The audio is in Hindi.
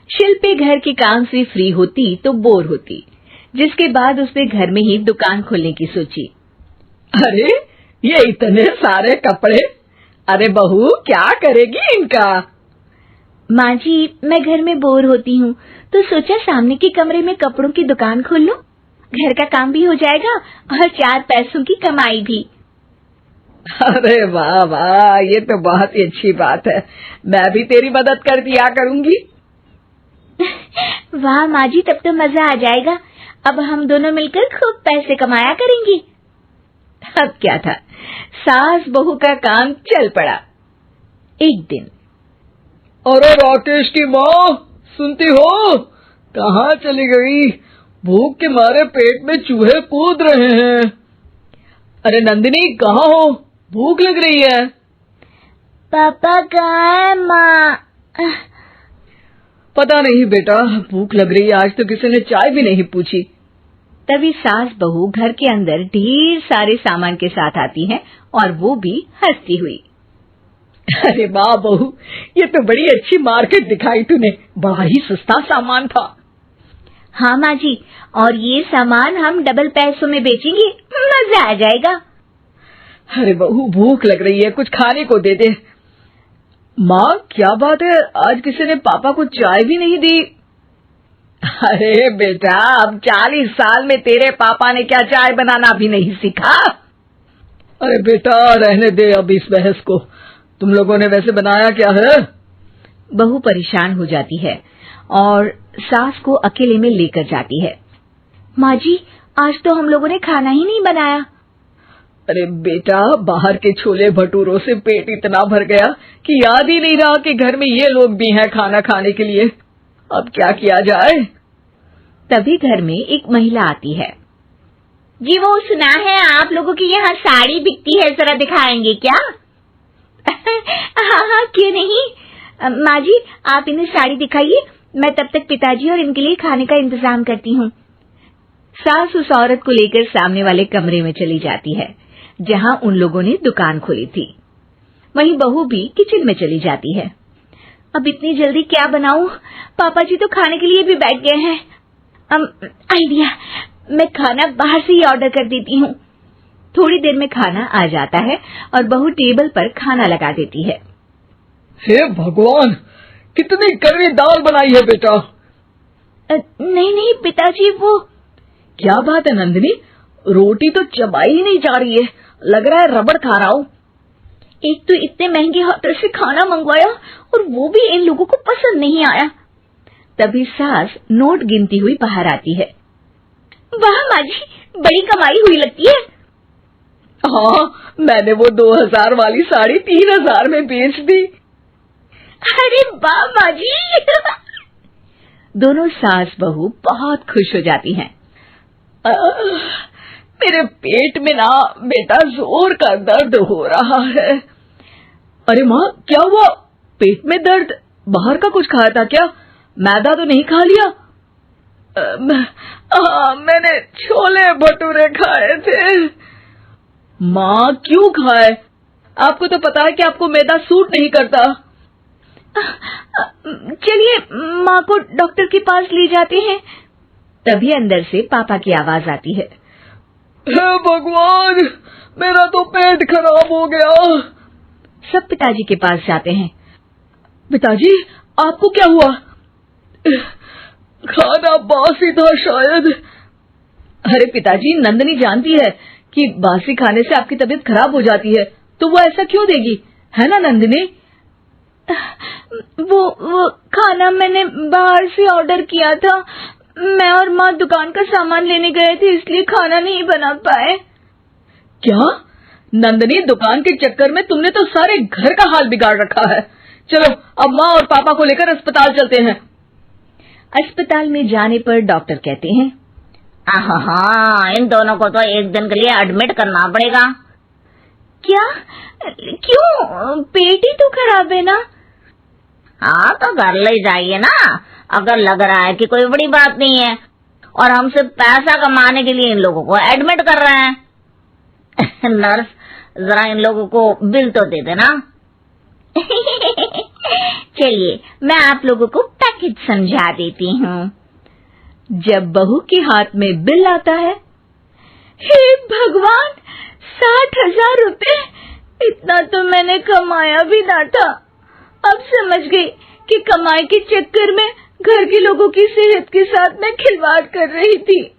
शिल्पी घर के काम से फ्री होती तो बोर होती, जिसके बाद उसने घर में ही दुकान खोलने की सोची। अरे ये इतने सारे कपड़े, अरे बहू क्या करेगी इनका? माँ जी, मैं घर में बोर होती हूँ तो सोचा सामने के कमरे में कपड़ों की दुकान खोल लूं। घर का काम भी हो जाएगा और 4 पैसों की कमाई भी। अरे वाह वाह, ये तो बहुत ही अच्छी बात है। मैं भी तेरी मदद कर दिया करूंगी। वाह माँ जी, तब तो मजा आ जाएगा। अब हम दोनों मिलकर खूब पैसे कमाया करेंगे। अब क्या था, सास बहू का काम चल पड़ा। एक दिन, अरे राकेश की माँ, सुनती हो? कहाँ चली गई? भूख के मारे पेट में चूहे कूद रहे हैं। अरे नंदिनी, कहाँ हो? भूख लग रही है। पापा कहाँ है माँ? पता नहीं बेटा, भूख लग रही है। आज तो किसी ने चाय भी नहीं पूछी। तभी सास बहू घर के अंदर ढेर सारे सामान के साथ आती हैं और वो भी हंसती हुई। अरे वाह बहू, ये तो बड़ी अच्छी मार्केट दिखाई तूने। बड़ा ही सस्ता सामान था। हाँ माँ जी, और ये सामान हम डबल पैसों में बेचेंगे, मजा आ जाएगा। अरे बहू, भूख लग रही है, कुछ खाने को दे दे। माँ क्या बात है, आज किसी ने पापा को चाय भी नहीं दी? अरे बेटा, अब 40 साल में तेरे पापा ने क्या चाय बनाना भी नहीं सीखा? अरे बेटा रहने दे अब इस बहस को। तुम लोगों ने वैसे बनाया क्या है? बहू परेशान हो जाती है और सास को अकेले में लेकर जाती है। माँ जी, आज तो हम लोगों ने खाना ही नहीं बनाया। अरे बेटा, बाहर के छोले भटूरों से पेट इतना भर गया कि याद ही नहीं रहा कि घर में ये लोग भी हैं खाना खाने के लिए। अब क्या किया जाए? तभी घर में एक महिला आती है। जी, वो सुना है आप लोगों की यहाँ साड़ी बिकती है, जरा दिखाएंगे क्या? हाँ हाँ, क्यों नहीं। माँ जी, आप इन्हें साड़ी दिखाइए, मैं तब तक पिताजी और इनके लिए खाने का इंतजाम करती हूँ। सास उस औरत को लेकर सामने वाले कमरे में चली जाती है जहाँ उन लोगों ने दुकान खोली थी। वहीं बहू भी किचन में चली जाती है। अब इतनी जल्दी क्या बनाऊं? पापा जी तो खाने के लिए भी बैठ गए हैं। आइडिया, मैं खाना बाहर से ही ऑर्डर कर देती हूँ। थोड़ी देर में खाना आ जाता है और बहू टेबल पर खाना लगा देती है। हे भगवान, कितनी कड़वी दाल बनाई है बेटा। नहीं नहीं पिताजी, वो क्या बात है नंदिनी, रोटी तो चबाई ही नहीं जा रही है, लग रहा है रबड़ खा रहा हूँ। एक तो इतने महंगे होटल से खाना मंगवाया और वो भी इन लोगों को पसंद नहीं आया। तभी सास नोट गिनती हुई बाहर आती है। वाह माँ जी, बड़ी कमाई हुई लगती है। हाँ, मैंने वो 2000 वाली साड़ी 3000 में बेच दी। अरे वाह माँ जी। दोनों सास बहू बहुत खुश हो जाती हैं। मेरे पेट में ना बेटा जोर का दर्द हो रहा है। अरे माँ, क्या हुआ? पेट में दर्द? बाहर का कुछ खाया था क्या? मैदा तो नहीं खा लिया? मैंने छोले भटूरे खाए थे। माँ क्यों खाए? आपको तो पता है कि आपको मैदा सूट नहीं करता। चलिए माँ को डॉक्टर के पास ले जाते हैं। तभी अंदर से पापा की आवाज आती है। हे भगवान, मेरा तो पेट खराब हो गया। सब पिताजी के पास जाते हैं। पिताजी, आपको क्या हुआ? खाना बासी था शायद। अरे पिताजी, नंदिनी जानती है कि बासी खाने से आपकी तबीयत खराब हो जाती है, तो वो ऐसा क्यों देगी, है ना नंदिनी? वो खाना मैंने बाहर से ऑर्डर किया था। मैं और माँ दुकान का सामान लेने गए थे, इसलिए खाना नहीं बना पाए। क्या नंदिनी, दुकान के चक्कर में तुमने तो सारे घर का हाल बिगाड़ रखा है। चलो अब माँ और पापा को लेकर अस्पताल चलते हैं। अस्पताल में जाने पर डॉक्टर कहते हैं, हाँ, इन दोनों को तो एक दिन के लिए एडमिट करना पड़ेगा। क्या? क्यों? पेट ही तो खराब है ना। हाँ, तो घर ले जाइए ना, अगर लग रहा है कि कोई बड़ी बात नहीं है और हम सिर्फ पैसा कमाने के लिए इन लोगों को एडमिट कर रहे हैं। नर्स, जरा इन लोगों को बिल तो दे देना। चलिए, मैं आप लोगों को पैक पैकेज समझा देती हूँ। जब बहू के हाथ में बिल आता है, हे भगवान, 60,000 रुपए! इतना तो मैंने कमाया भी ना था। अब समझ गई कि कमाई के चक्कर में घर के लोगों की सेहत के साथ मैं खिलवाड़ कर रही थी।